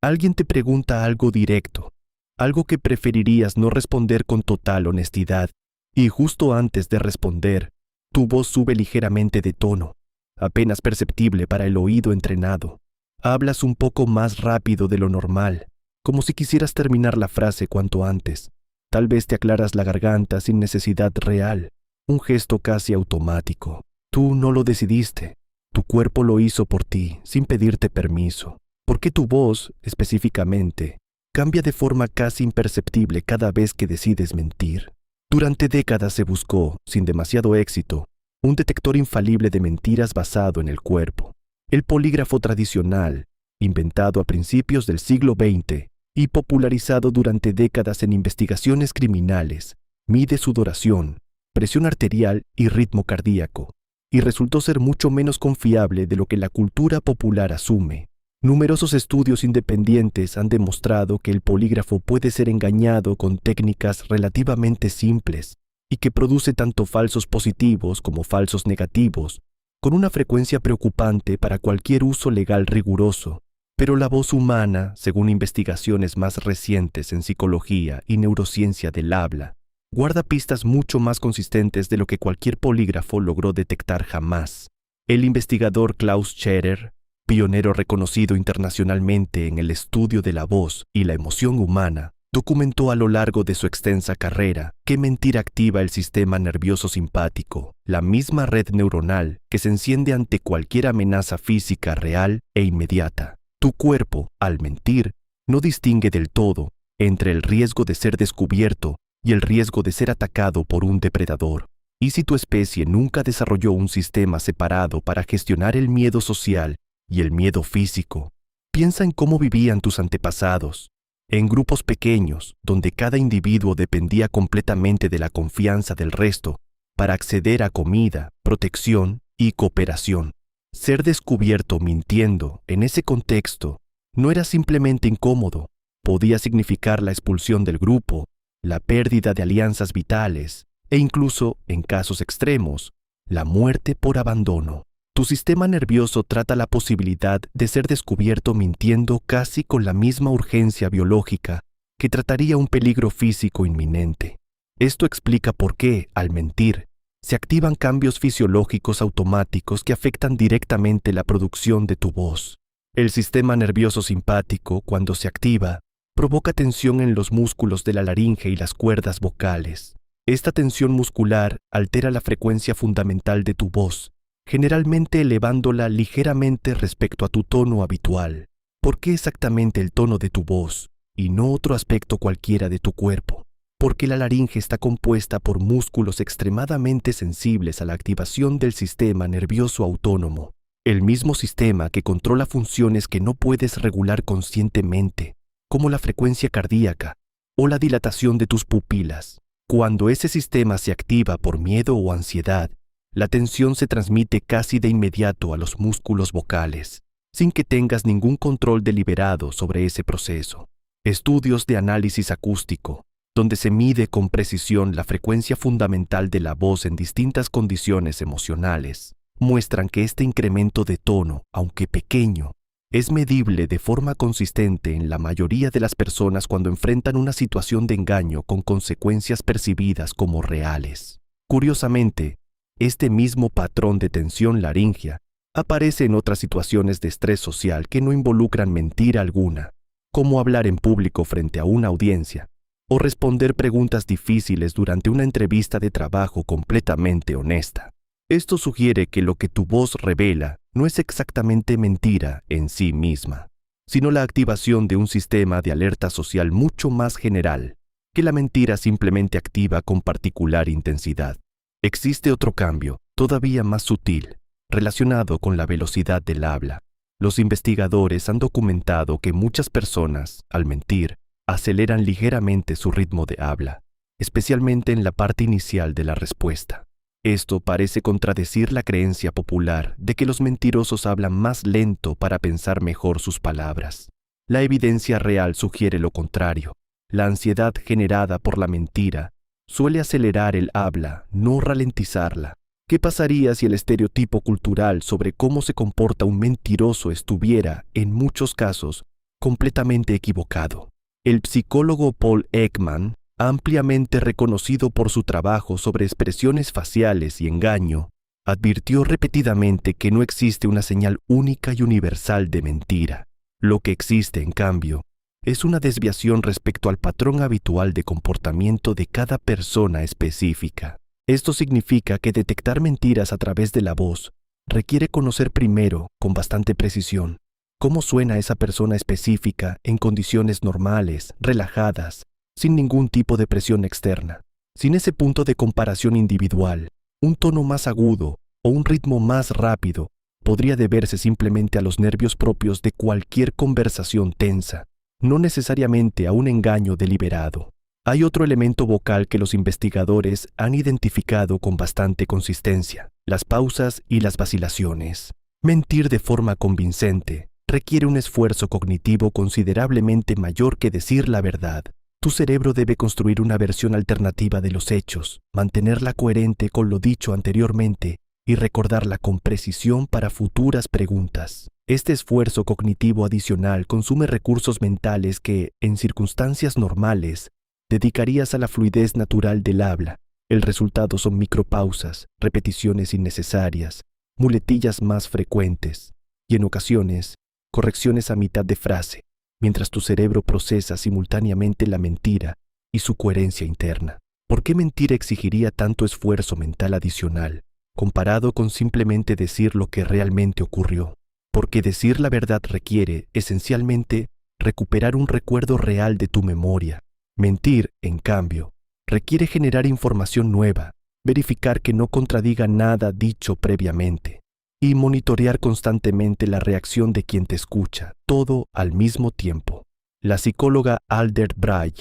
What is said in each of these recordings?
Alguien te pregunta algo directo, algo que preferirías no responder con total honestidad, y justo antes de responder, tu voz sube ligeramente de tono, apenas perceptible para el oído entrenado. Hablas un poco más rápido de lo normal, como si quisieras terminar la frase cuanto antes. Tal vez te aclaras la garganta sin necesidad real, un gesto casi automático. Tú no lo decidiste, tu cuerpo lo hizo por ti, sin pedirte permiso. Porque tu voz, específicamente, cambia de forma casi imperceptible cada vez que decides mentir. Durante décadas se buscó, sin demasiado éxito, un detector infalible de mentiras basado en el cuerpo. El polígrafo tradicional, inventado a principios del siglo XX y popularizado durante décadas en investigaciones criminales, mide sudoración, presión arterial y ritmo cardíaco, y resultó ser mucho menos confiable de lo que la cultura popular asume. Numerosos estudios independientes han demostrado que el polígrafo puede ser engañado con técnicas relativamente simples y que produce tanto falsos positivos como falsos negativos, con una frecuencia preocupante para cualquier uso legal riguroso. Pero la voz humana, según investigaciones más recientes en psicología y neurociencia del habla, guarda pistas mucho más consistentes de lo que cualquier polígrafo logró detectar jamás. El investigador Klaus Tscherer, pionero reconocido internacionalmente en el estudio de la voz y la emoción humana, documentó a lo largo de su extensa carrera que mentir activa el sistema nervioso simpático, la misma red neuronal que se enciende ante cualquier amenaza física real e inmediata. Tu cuerpo, al mentir, no distingue del todo entre el riesgo de ser descubierto y el riesgo de ser atacado por un depredador. Y si tu especie nunca desarrolló un sistema separado para gestionar el miedo social y el miedo físico, piensa en cómo vivían tus antepasados, en grupos pequeños donde cada individuo dependía completamente de la confianza del resto para acceder a comida, protección y cooperación. Ser descubierto mintiendo en ese contexto no era simplemente incómodo, podía significar la expulsión del grupo, la pérdida de alianzas vitales e incluso, en casos extremos, la muerte por abandono. Tu sistema nervioso trata la posibilidad de ser descubierto mintiendo casi con la misma urgencia biológica que trataría un peligro físico inminente. Esto explica por qué, al mentir, se activan cambios fisiológicos automáticos que afectan directamente la producción de tu voz. El sistema nervioso simpático, cuando se activa, provoca tensión en los músculos de la laringe y las cuerdas vocales. Esta tensión muscular altera la frecuencia fundamental de tu voz, generalmente elevándola ligeramente respecto a tu tono habitual. ¿Por qué exactamente el tono de tu voz y no otro aspecto cualquiera de tu cuerpo? Porque la laringe está compuesta por músculos extremadamente sensibles a la activación del sistema nervioso autónomo, el mismo sistema que controla funciones que no puedes regular conscientemente, como la frecuencia cardíaca o la dilatación de tus pupilas. Cuando ese sistema se activa por miedo o ansiedad, la tensión se transmite casi de inmediato a los músculos vocales, sin que tengas ningún control deliberado sobre ese proceso. Estudios de análisis acústico, donde se mide con precisión la frecuencia fundamental de la voz en distintas condiciones emocionales, muestran que este incremento de tono, aunque pequeño, es medible de forma consistente en la mayoría de las personas cuando enfrentan una situación de engaño con consecuencias percibidas como reales. Curiosamente, este mismo patrón de tensión laringea aparece en otras situaciones de estrés social que no involucran mentira alguna, como hablar en público frente a una audiencia o responder preguntas difíciles durante una entrevista de trabajo completamente honesta. Esto sugiere que lo que tu voz revela no es exactamente mentira en sí misma, sino la activación de un sistema de alerta social mucho más general que la mentira simplemente activa con particular intensidad. Existe otro cambio, todavía más sutil, relacionado con la velocidad del habla. Los investigadores han documentado que muchas personas, al mentir, aceleran ligeramente su ritmo de habla, especialmente en la parte inicial de la respuesta. Esto parece contradecir la creencia popular de que los mentirosos hablan más lento para pensar mejor sus palabras. La evidencia real sugiere lo contrario. La ansiedad generada por la mentira suele acelerar el habla, no ralentizarla. ¿Qué pasaría si el estereotipo cultural sobre cómo se comporta un mentiroso estuviera, en muchos casos, completamente equivocado. El psicólogo Paul Ekman, ampliamente reconocido por su trabajo sobre expresiones faciales y engaño, advirtió repetidamente que no existe una señal única y universal de mentira. Lo que existe, en cambio, es una desviación respecto al patrón habitual de comportamiento de cada persona específica. Esto significa que detectar mentiras a través de la voz requiere conocer primero, con bastante precisión, cómo suena esa persona específica en condiciones normales, relajadas, sin ningún tipo de presión externa. Sin ese punto de comparación individual, un tono más agudo o un ritmo más rápido podría deberse simplemente a los nervios propios de cualquier conversación tensa, no necesariamente a un engaño deliberado. Hay otro elemento vocal que los investigadores han identificado con bastante consistencia: las pausas y las vacilaciones. Mentir de forma convincente requiere un esfuerzo cognitivo considerablemente mayor que decir la verdad. Tu cerebro debe construir una versión alternativa de los hechos, mantenerla coherente con lo dicho anteriormente y recordarla con precisión para futuras preguntas. Este esfuerzo cognitivo adicional consume recursos mentales que, en circunstancias normales, dedicarías a la fluidez natural del habla. El resultado son micropausas, repeticiones innecesarias, muletillas más frecuentes y, en ocasiones, correcciones a mitad de frase, mientras tu cerebro procesa simultáneamente la mentira y su coherencia interna. ¿Por qué mentir exigiría tanto esfuerzo mental adicional, comparado con simplemente decir lo que realmente ocurrió? Porque decir la verdad requiere, esencialmente, recuperar un recuerdo real de tu memoria. Mentir, en cambio, requiere generar información nueva, verificar que no contradiga nada dicho previamente, y monitorear constantemente la reacción de quien te escucha, todo al mismo tiempo. La psicóloga Alder Bray,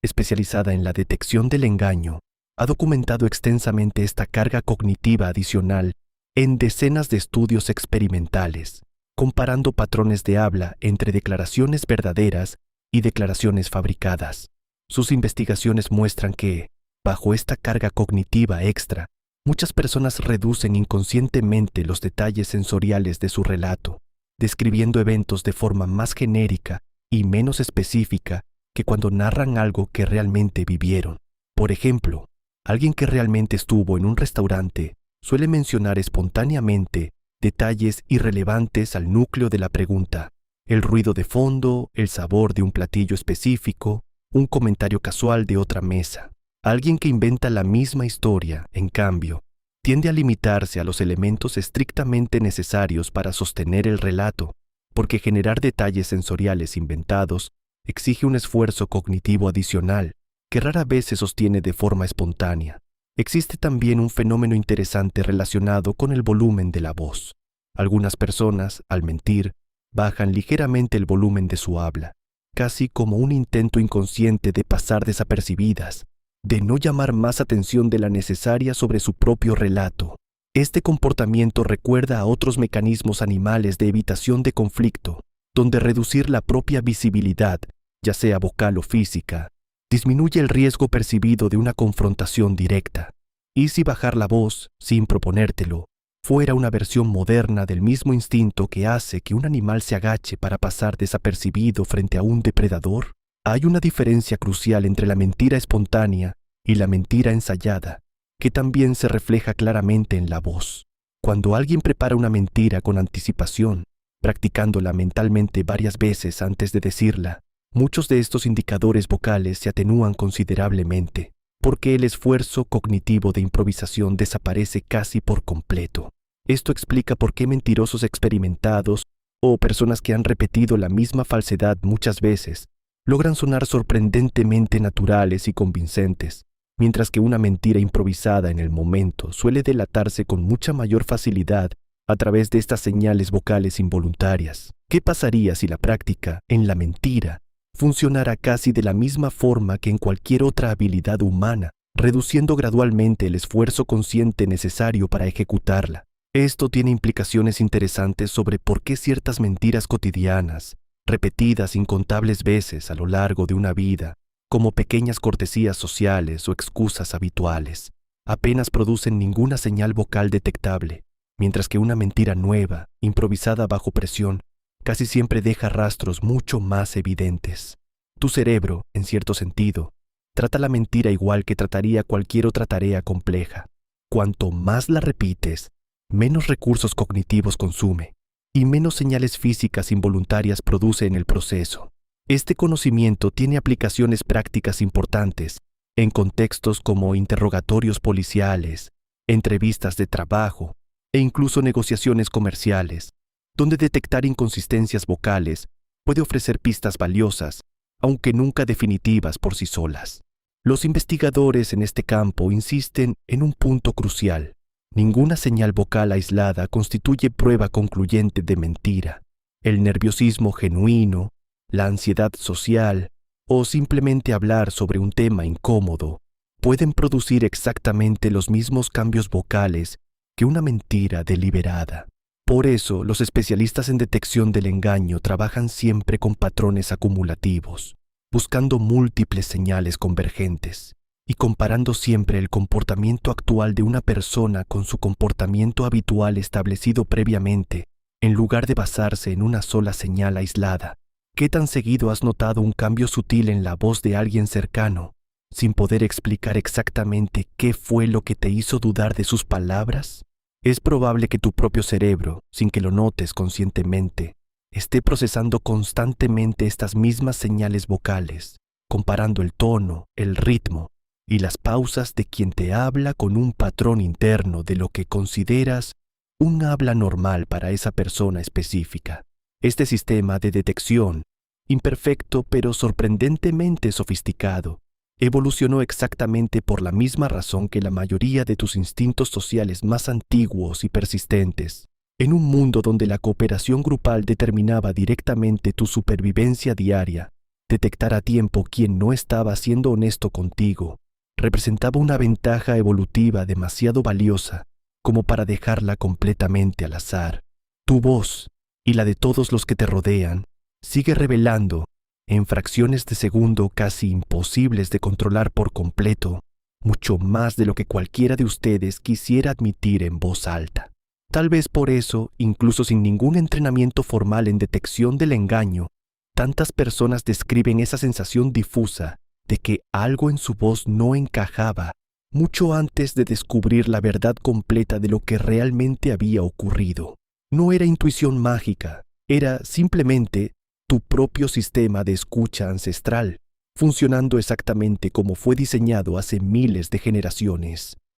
especializada en la detección del engaño, ha documentado extensamente esta carga cognitiva adicional en decenas de estudios experimentales, comparando patrones de habla entre declaraciones verdaderas y declaraciones fabricadas. Sus investigaciones muestran que, bajo esta carga cognitiva extra, muchas personas reducen inconscientemente los detalles sensoriales de su relato, describiendo eventos de forma más genérica y menos específica que cuando narran algo que realmente vivieron. Por ejemplo, alguien que realmente estuvo en un restaurante suele mencionar espontáneamente detalles irrelevantes al núcleo de la pregunta: el ruido de fondo, el sabor de un platillo específico, un comentario casual de otra mesa. Alguien que inventa la misma historia, en cambio, tiende a limitarse a los elementos estrictamente necesarios para sostener el relato, porque generar detalles sensoriales inventados exige un esfuerzo cognitivo adicional que rara vez se sostiene de forma espontánea. Existe también un fenómeno interesante relacionado con el volumen de la voz. Algunas personas, al mentir, bajan ligeramente el volumen de su habla, casi como un intento inconsciente de pasar desapercibidas, de no llamar más atención de la necesaria sobre su propio relato. Este comportamiento recuerda a otros mecanismos animales de evitación de conflicto, donde reducir la propia visibilidad, ya sea vocal o física, disminuye el riesgo percibido de una confrontación directa. ¿Y si bajar la voz, sin proponértelo, fuera una versión moderna del mismo instinto que hace que un animal se agache para pasar desapercibido frente a un depredador? Hay una diferencia crucial entre la mentira espontánea y la mentira ensayada, que también se refleja claramente en la voz. Cuando alguien prepara una mentira con anticipación, practicándola mentalmente varias veces antes de decirla, muchos de estos indicadores vocales se atenúan considerablemente, porque el esfuerzo cognitivo de improvisación desaparece casi por completo. Esto explica por qué mentirosos experimentados o personas que han repetido la misma falsedad muchas veces logran sonar sorprendentemente naturales y convincentes, mientras que una mentira improvisada en el momento suele delatarse con mucha mayor facilidad a través de estas señales vocales involuntarias. ¿Qué pasaría si la práctica en la mentira funcionara casi de la misma forma que en cualquier otra habilidad humana, reduciendo gradualmente el esfuerzo consciente necesario para ejecutarla? Esto tiene implicaciones interesantes sobre por qué ciertas mentiras cotidianas, repetidas incontables veces a lo largo de una vida, como pequeñas cortesías sociales o excusas habituales, apenas producen ninguna señal vocal detectable, mientras que una mentira nueva, improvisada bajo presión, casi siempre deja rastros mucho más evidentes. Tu cerebro, en cierto sentido, trata la mentira igual que trataría cualquier otra tarea compleja. Cuanto más la repites, menos recursos cognitivos consume y menos señales físicas involuntarias produce en el proceso. Este conocimiento tiene aplicaciones prácticas importantes en contextos como interrogatorios policiales, entrevistas de trabajo e incluso negociaciones comerciales, donde detectar inconsistencias vocales puede ofrecer pistas valiosas, aunque nunca definitivas por sí solas. Los investigadores en este campo insisten en un punto crucial. Ninguna señal vocal aislada constituye prueba concluyente de mentira. El nerviosismo genuino, la ansiedad social o simplemente hablar sobre un tema incómodo pueden producir exactamente los mismos cambios vocales que una mentira deliberada. Por eso, los especialistas en detección del engaño trabajan siempre con patrones acumulativos, buscando múltiples señales convergentes y comparando siempre el comportamiento actual de una persona con su comportamiento habitual establecido previamente, en lugar de basarse en una sola señal aislada. ¿Qué tan seguido has notado un cambio sutil en la voz de alguien cercano, sin poder explicar exactamente qué fue lo que te hizo dudar de sus palabras? Es probable que tu propio cerebro, sin que lo notes conscientemente, esté procesando constantemente estas mismas señales vocales, comparando el tono, el ritmo y las pausas de quien te habla con un patrón interno de lo que consideras un habla normal para esa persona específica. Este sistema de detección, imperfecto pero sorprendentemente sofisticado, evolucionó exactamente por la misma razón que la mayoría de tus instintos sociales más antiguos y persistentes. En un mundo donde la cooperación grupal determinaba directamente tu supervivencia diaria, detectar a tiempo quien no estaba siendo honesto contigo representaba una ventaja evolutiva demasiado valiosa como para dejarla completamente al azar. Tu voz, y la de todos los que te rodean, sigue revelando, en fracciones de segundo casi imposibles de controlar por completo, mucho más de lo que cualquiera de ustedes quisiera admitir en voz alta. Tal vez por eso, incluso sin ningún entrenamiento formal en detección del engaño, tantas personas describen esa sensación difusa de que algo en su voz no encajaba mucho antes de descubrir la verdad completa de lo que realmente había ocurrido. No era intuición mágica, era simplemente tu propio sistema de escucha ancestral, funcionando exactamente como fue diseñado hace miles de generaciones.